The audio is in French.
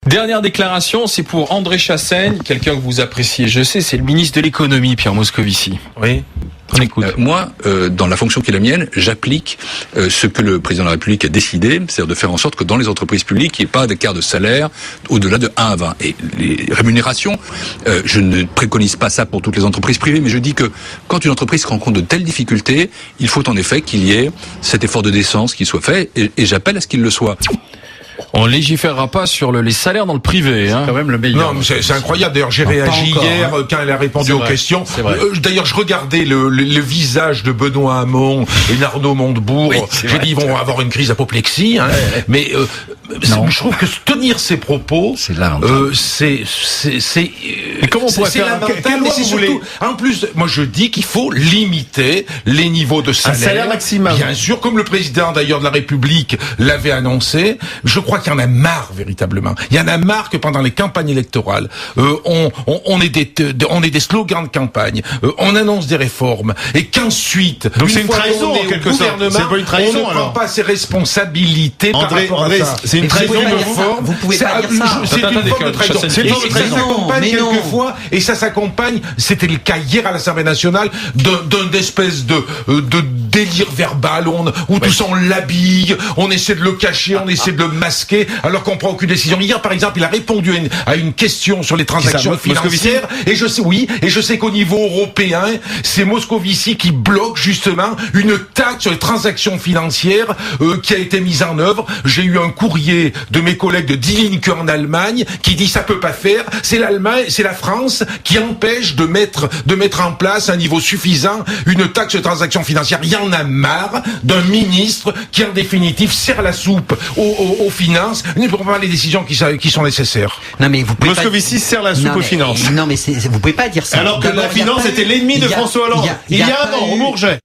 Dernière déclaration, c'est pour André Chassaigne, quelqu'un que vous appréciez, je sais, c'est le ministre de l'économie, Pierre Moscovici. Oui. On écoute. Moi, dans la fonction qui est la mienne, j'applique ce que le président de la République a décidé, c'est-à-dire de faire en sorte que dans les entreprises publiques, il n'y ait pas d'écart de salaire au-delà de 1 à 20. Et les rémunérations, je ne préconise pas ça pour toutes les entreprises privées, mais je dis que quand une entreprise rencontre de telles difficultés, il faut en effet qu'il y ait cet effort de décence qui soit fait, et j'appelle à ce qu'il le soit. On légiférera pas sur les salaires dans le privé. Hein. C'est quand même le meilleur. Non, mais c'est incroyable. D'ailleurs, j'ai réagi hier quand elle a répondu aux questions. D'ailleurs, je regardais le visage de Benoît Hamon et d'Arnaud Montebourg. J'ai dit, ils vont avoir une crise d'apoplexie. Hein. Mais je trouve que tenir ces propos, c'est comment on pourrait faire quelle loi vous voulez ? En plus, moi, je dis qu'il faut limiter les niveaux de salaire. Un salaire maximum. Bien sûr, comme le président d'ailleurs de la République l'avait annoncé. Je crois qu'il y en a marre véritablement. Il y en a marre que pendant les campagnes électorales, on ait des slogans de campagne, on annonce des réformes, et qu'ensuite, donc c'est une trahison en quelque sorte. C'est pas une trahison, on ne prend pas ses responsabilités par rapport à ça. C'est une trahison de forme. Vous pouvez pas dire ça. C'est une forme de trahison. C'est une forme de trahison. Ça s'accompagne quelquefois, et ça s'accompagne, c'était le cas hier à l'Assemblée nationale, d'un espèce de délire verbal où tout ça on l'habille, on essaie de le cacher, on essaie de le masquer, alors qu'on prend aucune décision. Hier, par exemple, il a répondu à une question sur les transactions financières, et je sais qu'au niveau européen, c'est Moscovici qui bloque justement une taxe sur les transactions financières qui a été mise en œuvre. J'ai eu un courrier de mes collègues de Die Linke en Allemagne qui dit ça peut pas faire. C'est l'Allemagne, c'est la France qui empêche de mettre en place à un niveau suffisant une taxe sur les transactions financières. Il y en a marre d'un ministre qui en définitive sert la soupe aux finances, ne prend pas les décisions qui sont nécessaires. Non mais vous pouvez Moscovici sert la soupe aux finances. Non mais vous pouvez pas dire ça. Alors que la finance était l'ennemi de François Hollande. Il y a un an, au Bourget.